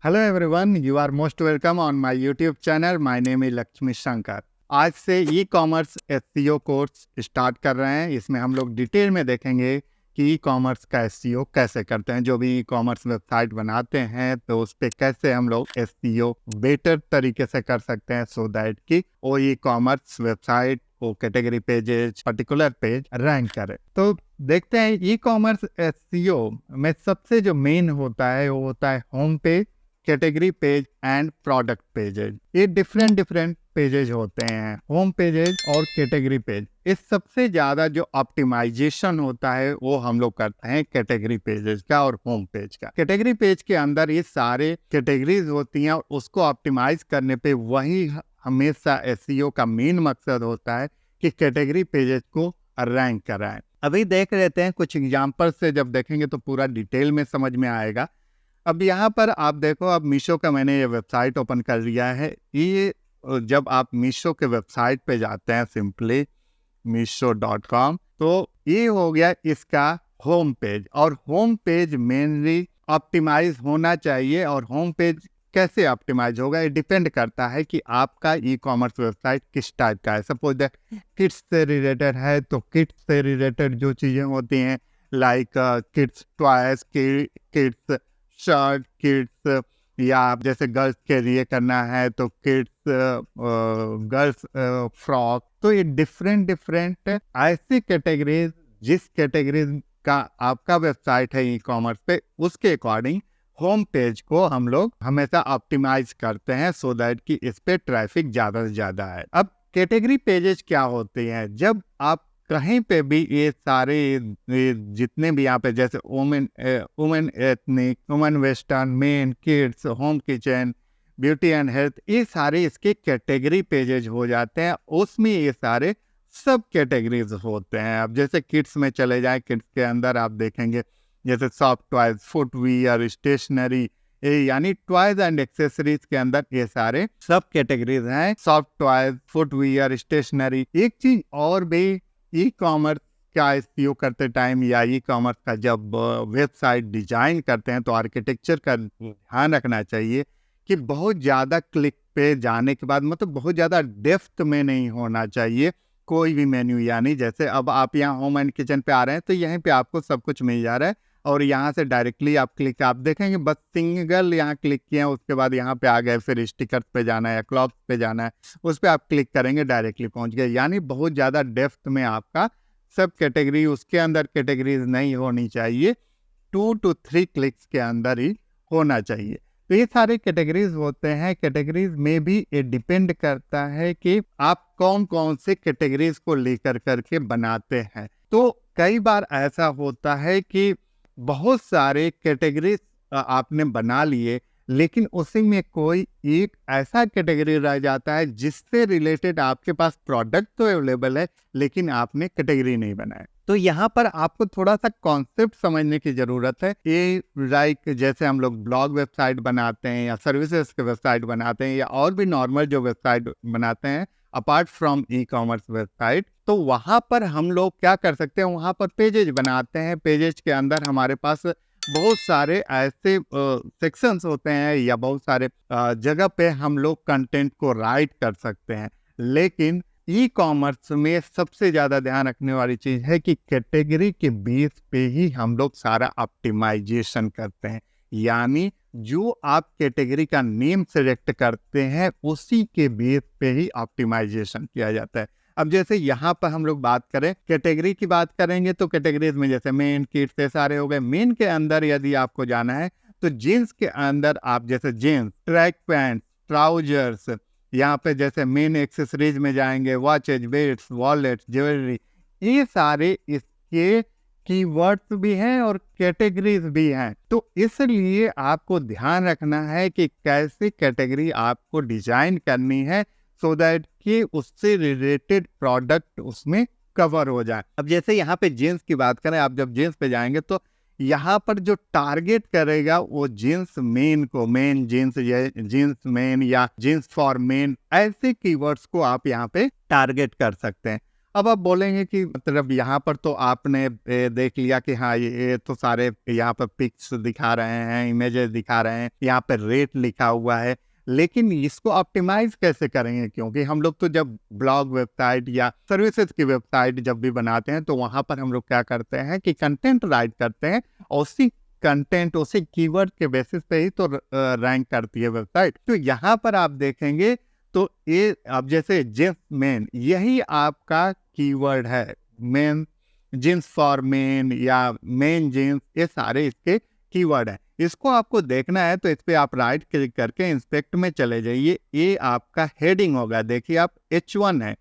Hello everyone, you are most welcome on my YouTube channel. My name is Lakshmi Shankar. आज से e commerce SEO course start कर रहे हैं। इसमें हम लोग डिटेल में देखेंगे कि ई कॉमर्स का एसईओ कैसे करते हैं। जो भी ई कॉमर्स वेबसाइट बनाते हैं तो उस पर कैसे हम लोग एसईओ बेटर तरीके से कर सकते हैं, सो दैट कि वो ई कॉमर्स वेबसाइट वो category pages particular page rank करे। तो देखते हैं ई कॉमर्स एसईओ में सबसे जो मेन होता है वो होता है home page, category page and product pages. ये डिफरेंट पेजेज होते हैं, होम पेजेज और कैटेगरी पेज। इस सबसे ज्यादा जो ऑप्टिमाइजेशन होता है वो हम लोग करते हैं कैटेगरी पेजेज का और होम पेज का। कैटेगरी पेज के अंदर ये सारे कैटेगरीज होती हैं और उसको ऑप्टिमाइज करने पे वही हमेशा एसईओ का मेन मकसद होता है कि कैटेगरी पेजेज को रैंक कराएं। अभी देख लेते हैं कुछ एग्जाम्पल से, जब देखेंगे तो पूरा डिटेल में समझ में आएगा। अब यहाँ पर आप देखो, अब मीशो का मैंने ये वेबसाइट ओपन कर लिया है। ये जब आप मीशो के वेबसाइट पे जाते हैं सिंपली meesho.com, तो ये हो गया इसका होम पेज। और होम पेज मेनली ऑप्टिमाइज होना चाहिए। और होम पेज कैसे ऑप्टिमाइज होगा ये डिपेंड करता है कि आपका ई कॉमर्स वेबसाइट किस टाइप का है। सपोज दैट किड्स से रिलेटेड है तो किड्स से रिलेटेड जो चीज़ें होती हैं like kids toys, kids shirt, kids, या जैसे गर्ल्स के लिए करना है तो किड्स गर्ल्स फ्रॉक। तो ये डिफरेंट ऐसी कैटेगरीज, जिस कैटेगरीज का आपका वेबसाइट है ई कॉमर्स पे, उसके अकॉर्डिंग होम पेज को हम लोग हमेशा ऑप्टिमाइज करते हैं सो दैट कि इस पे ट्रैफिक ज्यादा से ज्यादा है। अब कैटेगरी पेजेस क्या होते हैं? जब आप कहीं पे भी ये सारे जितने भी यहाँ पे जैसे women ethnic, women western, main, kids, home kitchen, beauty and health, ये सारे इसके कैटेगरी पेजेज हो जाते हैं। उसमें ये सारे सब कैटेगरीज होते हैं। अब जैसे किड्स में चले जाएं, किड्स के अंदर आप देखेंगे जैसे सॉफ्ट टॉयज, फुटवियर, स्टेशनरी, यानी टॉयज एंड एक्सेसरीज के अंदर ये सारे सब कैटेगरीज हैं। Soft toys, footwear, stationery. एक चीज और भी, ई कॉमर्स का एसईओ करते टाइम या ई कॉमर्स का जब वेबसाइट डिजाइन करते हैं तो आर्किटेक्चर का ध्यान रखना चाहिए कि बहुत ज़्यादा क्लिक पे जाने के बाद, मतलब बहुत ज़्यादा डेप्थ में नहीं होना चाहिए कोई भी मेन्यू। यानी जैसे अब आप यहाँ होम एंड किचन पे आ रहे हैं तो यहीं पे आपको सब कुछ मिल जा रहा है और यहाँ से डायरेक्टली आप क्लिक, आप देखेंगे बस सिंगल यहाँ क्लिक किए हैं, उसके बाद यहाँ पे आ गए, फिर स्टिकर पे जाना है या क्लॉथ पे जाना है, उस पर आप क्लिक करेंगे डायरेक्टली पहुँच गए। यानी बहुत ज़्यादा डेप्थ में आपका सब कैटेगरी, उसके अंदर कैटेगरीज नहीं होनी चाहिए, 2 to 3 क्लिक्स के अंदर ही होना चाहिए। तो ये सारे कैटेगरीज होते हैं। कैटेगरीज में भी ये डिपेंड करता है कि आप कौन कौन से कैटेगरीज को लेकर करके बनाते हैं। तो कई बार ऐसा होता है कि बहुत सारे कैटेगरीज आपने बना लिए, लेकिन उसी में कोई एक ऐसा कैटेगरी रह जाता है जिससे रिलेटेड आपके पास प्रोडक्ट तो अवेलेबल है लेकिन आपने कैटेगरी नहीं बनाया। तो यहाँ पर आपको थोड़ा सा कॉन्सेप्ट समझने की जरूरत है। ये लाइक जैसे हम लोग ब्लॉग वेबसाइट बनाते हैं या सर्विसेज के वेबसाइट बनाते हैं या और भी नॉर्मल जो वेबसाइट बनाते हैं apart from e commerce website, तो वहाँ पर हम लोग क्या कर सकते हैं, वहाँ पर पेजेज बनाते हैं। पेजेज के अंदर हमारे पास बहुत सारे ऐसे सेक्शंस होते हैं या बहुत सारे जगह पे हम लोग कंटेंट को राइट कर सकते हैं। लेकिन ई कॉमर्स में सबसे ज़्यादा ध्यान रखने वाली चीज़ है कि कैटेगरी के बेस पे ही हम लोग सारा ऑप्टिमाइजेशन करते हैं। यानी जो आप कैटेगरी का नेम सेलेक्ट करते हैं उसी के बेस पे ही ऑप्टिमाइजेशन किया जाता है। अब जैसे यहाँ पर हम लोग बात करें, कैटेगरी की बात करेंगे तो कैटेगरीज में जैसे मेन, किड्स, ये सारे हो गए। मेन के अंदर यदि आपको जाना है तो जीन्स के अंदर आप जैसे जीन्स, ट्रैक पैंट, ट्राउजर्स, यहाँ पे जैसे मेन एक्सेसरीज में जाएंगे, वॉचेज, बेल्ट्स, वॉलेट, ज्वेलरी, ये सारे इसके कीवर्ड्स भी हैं और कैटेगरीज भी हैं। तो इसलिए आपको ध्यान रखना है कि कैसी कैटेगरी आपको डिजाइन करनी है सो दैट कि उससे रिलेटेड प्रोडक्ट उसमें कवर हो जाए। अब जैसे यहाँ पे जीन्स की बात करें, आप जब जीन्स पे जाएंगे तो यहाँ पर जो टारगेट करेगा वो जीन्स मेन को, मेन जीन्स या जीन्स मेन या जीन्स फॉर मेन, ऐसे कीवर्ड्स को आप यहाँ पे टारगेट कर सकते हैं। अब आप बोलेंगे कि मतलब यहाँ पर तो आपने देख लिया कि हाँ ये तो सारे यहाँ पर पिक्स दिखा रहे हैं, इमेजेस दिखा रहे हैं, यहाँ पे रेट लिखा हुआ है, लेकिन इसको ऑप्टिमाइज कैसे करेंगे? क्योंकि हम लोग तो जब ब्लॉग वेबसाइट या सर्विसेज की वेबसाइट जब भी बनाते हैं तो वहाँ पर हम लोग क्या करते हैं कि कंटेंट राइट करते हैं, और उसी कंटेंट उसी कीवर्ड के बेसिस पे ही तो रैंक करती है वेबसाइट। तो यहाँ पर आप देखेंगे तो ये अब जैसे जींस मेन, यही आपका कीवर्ड है, मेन जींस फॉर मेन या मेन जींस, ये सारे इसके कीवर्ड है। इसको आपको देखना है तो इस पे आप राइट क्लिक करके इंस्पेक्ट में चले जाइए, ये आपका हेडिंग होगा। देखिए आप H1 है,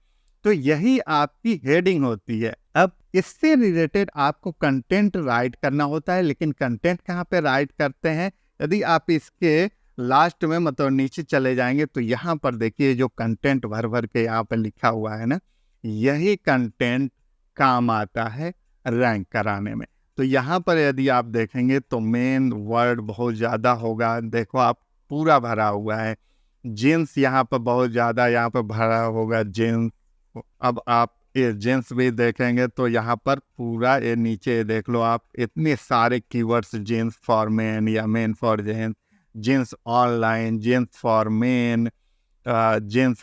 तो यही आपकी हेडिंग होती है। अब इससे रिलेटेड आपको कंटेंट राइट करना होता है, लेकिन कंटेंट कहाँ पे राइट करते हैं? यदि आप इसके लास्ट में मतलब नीचे चले जाएंगे तो यहाँ पर देखिए जो कंटेंट भर भर के यहाँ पर लिखा हुआ है ना, यही कंटेंट काम आता है रैंक कराने में। तो यहाँ पर यदि आप देखेंगे तो मेन वर्ड बहुत ज़्यादा होगा, देखो आप पूरा भरा हुआ है। जींस यहाँ पर बहुत ज़्यादा यहाँ पर भरा होगा जींस। अब आप ये जींस भी देखेंगे तो यहाँ पर पूरा ये नीचे देख लो आप, इतने सारे कीवर्ड्स, जींस फॉर मेन या main for jeans, jeans online, jeans for main, jeans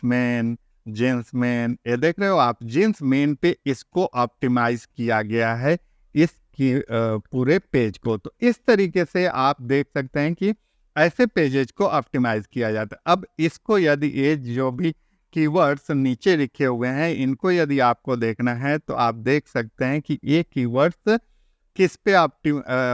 main, ये देख रहे हो आप। जींस मेन पे इसको ऑप्टिमाइज किया गया है इस पूरे पेज को। तो इस तरीके से आप देख सकते हैं कि ऐसे पेजेज को ऑप्टिमाइज किया जाता है। अब इसको यदि ये जो भी कीवर्ड्स नीचे लिखे हुए हैं इनको यदि आपको देखना है तो आप देख सकते हैं कि ये कीवर्ड्स किस पे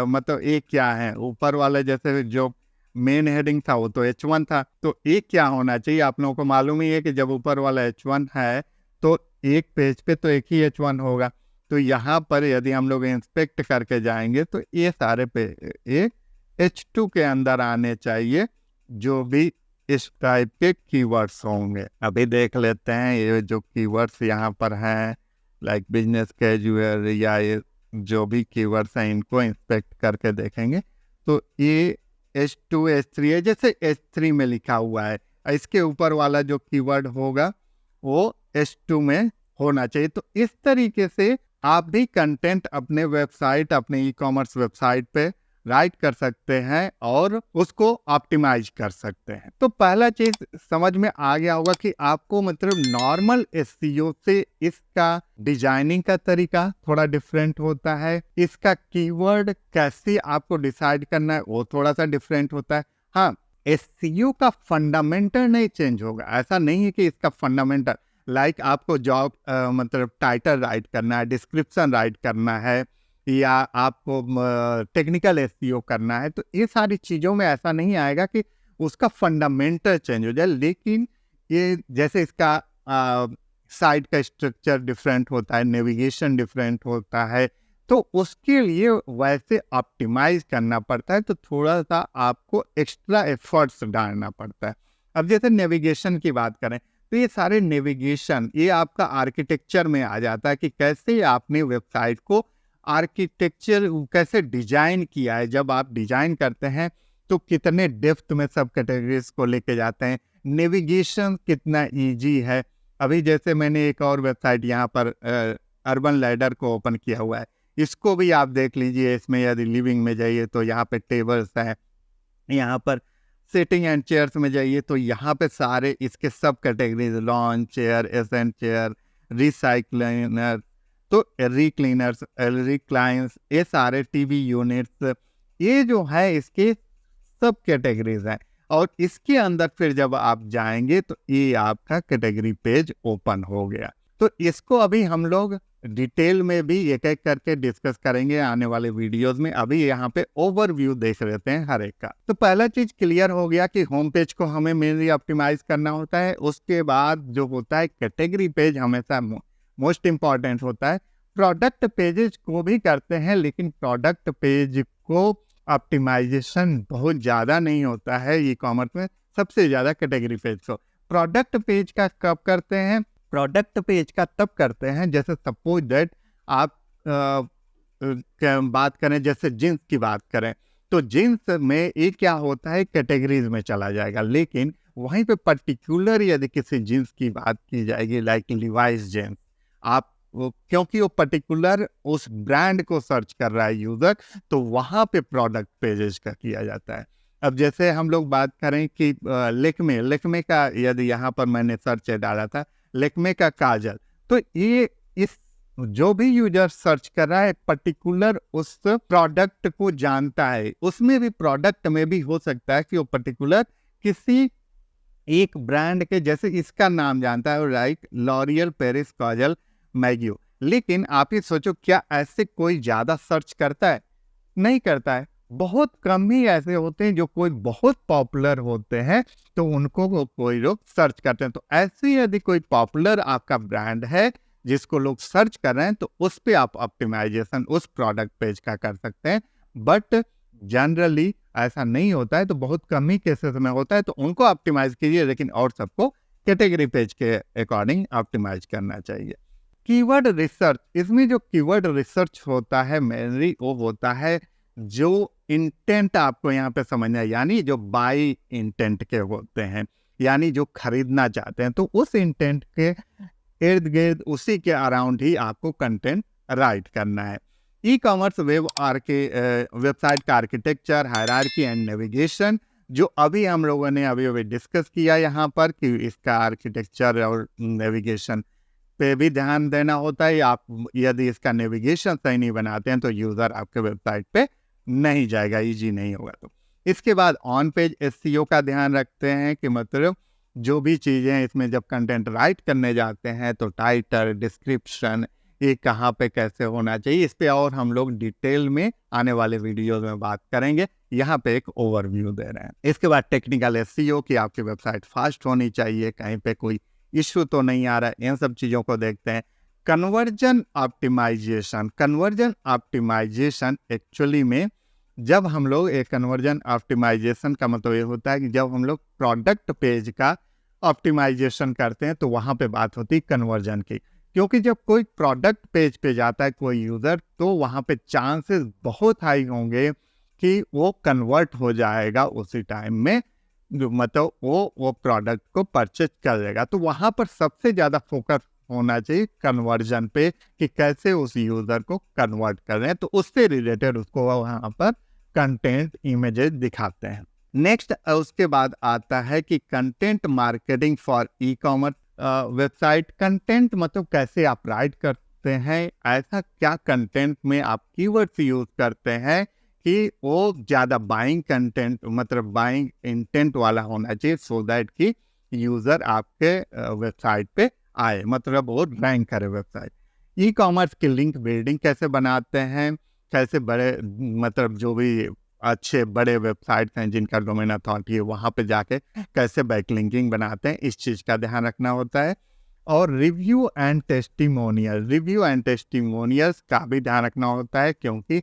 मतलब ये क्या है। ऊपर वाला जैसे जो मेन हेडिंग था वो तो H1 था, तो ये क्या होना चाहिए? आप लोगों को मालूम ही है कि जब ऊपर वाला H1 है तो एक पेज पे तो एक ही H1 होगा। तो यहाँ पर यदि हम लोग इंस्पेक्ट करके जाएंगे तो ये सारे पे ये H2 के अंदर आने चाहिए, जो भी इस टाइप के कीवर्ड्स होंगे। अभी देख लेते हैं ये जो कीवर्ड्स यहाँ पर हैं, लाइक बिजनेस कैजुअल या ये जो भी कीवर्ड्स हैं इनको इंस्पेक्ट करके देखेंगे तो ये H2 H3 है, जैसे H3 में लिखा हुआ है। इसके ऊपर वाला जो कीवर्ड होगा वो H2 में होना चाहिए। तो इस तरीके से आप भी कंटेंट अपने वेबसाइट, अपने ई कॉमर्स वेबसाइट पे राइट कर सकते हैं और उसको ऑप्टिमाइज कर सकते हैं। तो पहला चीज समझ में आ गया होगा कि आपको मतलब नॉर्मल एसईओ से इसका डिजाइनिंग का तरीका थोड़ा डिफरेंट होता है, इसका कीवर्ड कैसे आपको डिसाइड करना है वो थोड़ा सा डिफरेंट होता है। हाँ, एसईओ का फंडामेंटल नहीं चेंज होगा, ऐसा नहीं है कि इसका फंडामेंटल लाइक आपको जॉब मतलब टाइटल राइट करना है, डिस्क्रिप्शन राइट करना है या आपको टेक्निकल एसईओ करना है, तो ये सारी चीज़ों में ऐसा नहीं आएगा कि उसका फंडामेंटल चेंज हो जाए। लेकिन ये जैसे इसका साइट का स्ट्रक्चर डिफरेंट होता है, नेविगेशन डिफरेंट होता है, तो उसके लिए वैसे ऑप्टिमाइज करना पड़ता है, तो थोड़ा सा आपको एक्स्ट्रा एफर्ट्स डालना पड़ता है। अब जैसे नेविगेशन की बात करें तो ये सारे नेविगेशन ये आपका आर्किटेक्चर में आ जाता है कि कैसे आपने वेबसाइट को आर्किटेक्चर कैसे डिजाइन किया है। जब आप डिजाइन करते हैं तो कितने डेप्थ में सब कैटेगरीज को लेके जाते हैं, नेविगेशन कितना इजी है। अभी जैसे मैंने एक और वेबसाइट यहाँ पर अर्बन लैडर को ओपन किया हुआ है, इसको भी आप देख लीजिए। इसमें यदि लिविंग में जाइए तो यहाँ पे टेबल्स हैं, यहाँ पर सिटिंग एंड चेयर्स में जाइए तो यहाँ पे सारे इसके सब categories, lawn chair, accent chair, recliner, तो रिक्लीनर्स, रिक्लाइंस, ये सारे टीवी यूनिट्स, ये जो है इसके सब कैटेगरीज हैं। और इसके अंदर फिर जब आप जाएंगे तो ये आपका कैटेगरी पेज ओपन हो गया। तो इसको अभी हम लोग डिटेल में भी एक एक करके डिस्कस करेंगे आने वाले वीडियोस में। अभी यहाँ पे ओवरव्यू देख लेते हैं हर एक का। तो पहला चीज क्लियर हो गया कि होम पेज को हमें मेनली ऑप्टिमाइज करना होता है। उसके बाद जो होता है कैटेगरी पेज हमेशा मोस्ट इम्पॉर्टेंट होता है। प्रोडक्ट पेजेस को भी करते हैं, लेकिन प्रोडक्ट पेज को ऑप्टिमाइजेशन बहुत ज़्यादा नहीं होता है ई कॉमर्स में, सबसे ज़्यादा कैटेगरी पेज को। प्रोडक्ट पेज का कब करते हैं? प्रोडक्ट पेज का तब करते हैं जैसे सपोज दैट आप बात करें, जैसे जींस की बात करें तो जींस में ये क्या होता है कैटेगरीज में चला जाएगा, लेकिन वहीं पे पर्टिकुलर यदि किसी जींस की बात की जाएगी लाइक लिवाइस जींस, आप क्योंकि वो पर्टिकुलर उस ब्रांड को सर्च कर रहा है यूज़र, तो वहाँ पे प्रोडक्ट पेजेस का किया जाता है। अब जैसे हम लोग बात करें कि लेक्मे का, यदि यहाँ पर मैंने सर्च डाला था लेक्मे का काजल, तो ये इस जो भी यूजर सर्च कर रहा है पर्टिकुलर उस प्रोडक्ट को जानता है। उसमें भी प्रोडक्ट में भी हो सकता है कि वो पर्टिकुलर किसी एक ब्रांड के, जैसे इसका नाम जानता है राइट, लॉरियल पेरिस काजल मैग्यू, लेकिन आप ही सोचो क्या ऐसे कोई ज्यादा सर्च करता है? नहीं करता है। बहुत कम ही ऐसे होते हैं जो कोई बहुत पॉपुलर होते हैं तो उनको कोई लोग सर्च करते हैं। तो ऐसे यदि कोई पॉपुलर आपका ब्रांड है जिसको लोग सर्च कर रहे हैं तो उस पे आप ऑप्टिमाइजेशन उस प्रोडक्ट पेज का कर सकते हैं। बट जनरली ऐसा नहीं होता है, तो बहुत कम ही केसेस में होता है, तो उनको ऑप्टिमाइज कीजिए, लेकिन और सबको कैटेगरी पेज के अकॉर्डिंग ऑप्टिमाइज करना चाहिए। कीवर्ड रिसर्च, इसमें जो कीवर्ड रिसर्च होता है मेनली वो होता है जो इंटेंट आपको यहाँ पे समझना है, यानी जो बाई इंटेंट के होते हैं, यानी जो खरीदना चाहते हैं, तो उस इंटेंट के इर्द गिर्द उसी के अराउंड ही आपको कंटेंट राइट करना है। ई कॉमर्स वेबसाइट का आर्किटेक्चर, हायरार्की एंड नेविगेशन, जो अभी हम लोगों ने अभी डिस्कस किया यहाँ पर कि इसका आर्किटेक्चर और नेविगेशन पे भी ध्यान देना होता है। आप यदि इसका नेविगेशन सही नहीं बनाते हैं तो यूज़र आपके वेबसाइट पे नहीं जाएगा, इजी नहीं होगा। तो इसके बाद ऑन पेज एसईओ का ध्यान रखते हैं कि मतलब जो भी चीज़ें इसमें जब कंटेंट राइट करने जाते हैं तो टाइटल, डिस्क्रिप्शन, ये कहाँ पे कैसे होना चाहिए, इस पे और हम लोग डिटेल में आने वाले वीडियोस में बात करेंगे। यहाँ पे एक ओवरव्यू दे रहे हैं। इसके बाद टेक्निकल एसईओ की आपकी वेबसाइट फास्ट होनी चाहिए, कहीं पे कोई इश्यू तो नहीं आ रहा है, इन सब चीज़ों को देखते हैं। कन्वर्जन ऑप्टिमाइजेशन एक्चुअली में जब हम लोग एक कन्वर्जन ऑप्टिमाइजेशन का मतलब ये होता है कि जब हम लोग प्रोडक्ट पेज का ऑप्टिमाइजेशन करते हैं तो वहाँ पे बात होती है कन्वर्जन की, क्योंकि जब कोई प्रोडक्ट पेज पे जाता है कोई यूज़र तो वहाँ पे चांसेस बहुत हाई होंगे कि वो कन्वर्ट हो जाएगा उसी टाइम में, मतलब वो प्रोडक्ट को परचेज कर लेगा। तो वहाँ पर सबसे ज़्यादा फोकस होना चाहिए कन्वर्जन पे कि कैसे उस यूज़र को कन्वर्ट कर रहे हैं, तो उससे रिलेटेड उसको वहाँ पर कंटेंट इमेजेस दिखाते हैं। नेक्स्ट उसके बाद आता है कि content marketing for e commerce website. Content मतलब कैसे आप राइट करते हैं, ऐसा क्या कंटेंट में आप कीवर्ड्स यूज करते हैं कि वो ज़्यादा बाइंग कंटेंट, मतलब बाइंग इंटेंट वाला होना चाहिए, सो दैट कि यूज़र आपके वेबसाइट पे आए, मतलब वो रैंक करे वेबसाइट। ई कॉमर्स की लिंक बिल्डिंग कैसे बनाते हैं, कैसे बड़े मतलब जो भी अच्छे बड़े वेबसाइट्स हैं जिनका डोमेन अथॉरिटी है वहाँ पे जाके कैसे बैकलिंकिंग बनाते हैं, इस चीज़ का ध्यान रखना होता है। और रिव्यू एंड टेस्टिमोनियल्स का भी ध्यान रखना होता है, क्योंकि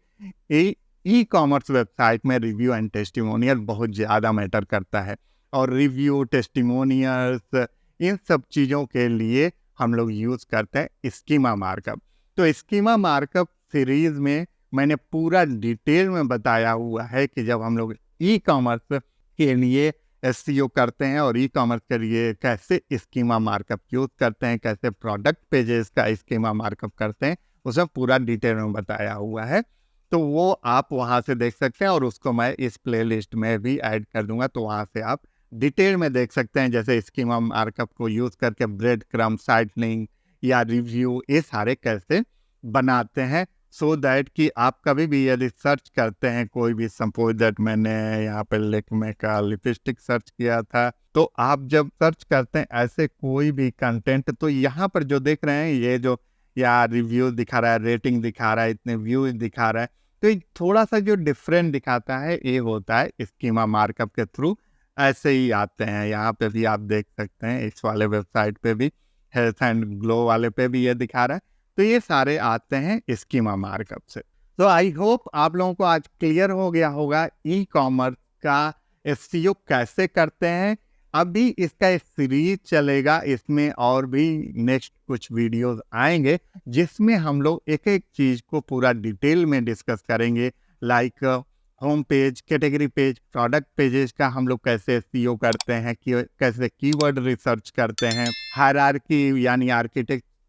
ई कॉमर्स वेबसाइट में रिव्यू एंड टेस्टिमोनियल बहुत ज़्यादा मैटर करता है। और रिव्यू, टेस्टिमोनियल्स, इन सब चीज़ों के लिए हम लोग यूज़ करते हैं स्कीमा मार्कअप। तो स्कीमा मार्कअप सीरीज़ में मैंने पूरा डिटेल में बताया हुआ है कि जब हम लोग ई कॉमर्स के लिए एसईओ करते हैं और ई कॉमर्स के लिए कैसे स्कीमा मार्कअप यूज़ करते हैं, कैसे प्रोडक्ट पेजेस का स्कीमा मार्कअप करते हैं, उसे पूरा डिटेल में बताया हुआ है। तो वो आप वहाँ से देख सकते हैं और उसको मैं इस प्लेलिस्ट में भी ऐड कर दूंगा, तो वहाँ से आप डिटेल में देख सकते हैं, जैसे स्कीमा मार्कअप को यूज़ करके ब्रेड क्रम्ब, साइट लिंक या रिव्यू, ये सारे कैसे बनाते हैं, सो दैट कि आप कभी भी यदि सर्च करते हैं कोई भी, सपोज दैट मैंने यहाँ पे लेक्मे का लिपस्टिक सर्च किया था, तो आप जब सर्च करते हैं ऐसे कोई भी कंटेंट, तो यहाँ पर जो देख रहे हैं ये जो या रिव्यू दिखा रहा है, रेटिंग दिखा रहा है, इतने व्यू दिखा रहा है, तो ये थोड़ा सा जो डिफरेंट दिखाता है ये होता है स्कीमा मार्कअप के थ्रू ऐसे ही आते हैं। यहाँ पे भी आप देख सकते हैं, इस वाले वेबसाइट पे भी, हेल्थ एंड ग्लो वाले पे भी ये दिखा रहा है, तो ये सारे आते हैं स्कीमा मार्कअप से। तो आई होप आप लोगों को आज क्लियर हो गया होगा ई कॉमर्स का एसईओ कैसे करते हैं। अभी इसका एक सीरीज चलेगा, इसमें और भी नेक्स्ट कुछ वीडियोस आएंगे जिसमें हम लोग एक एक चीज को पूरा डिटेल में डिस्कस करेंगे, like home page, category page, product pages का हम लोग कैसे एसईओ करते हैं, कैसे कीवर्ड रिसर्च करते हैं, हायरार्की यानी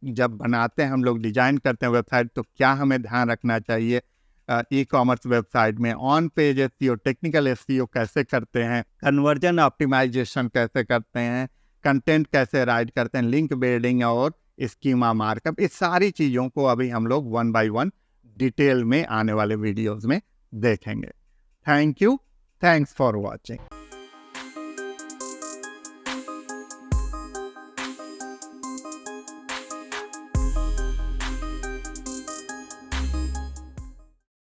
जब बनाते हैं हम लोग डिजाइन करते हैं वेबसाइट तो क्या हमें ध्यान रखना चाहिए ई कॉमर्स वेबसाइट में, on page SEO, technical SEO कैसे करते हैं, कन्वर्जन ऑप्टिमाइजेशन कैसे करते हैं, कंटेंट कैसे राइट करते हैं, लिंक बिल्डिंग और स्कीमा मार्कअप, इस सारी चीज़ों को अभी हम लोग 1 by 1 डिटेल में आने वाले वीडियोस में देखेंगे। Thank you, thanks for watching.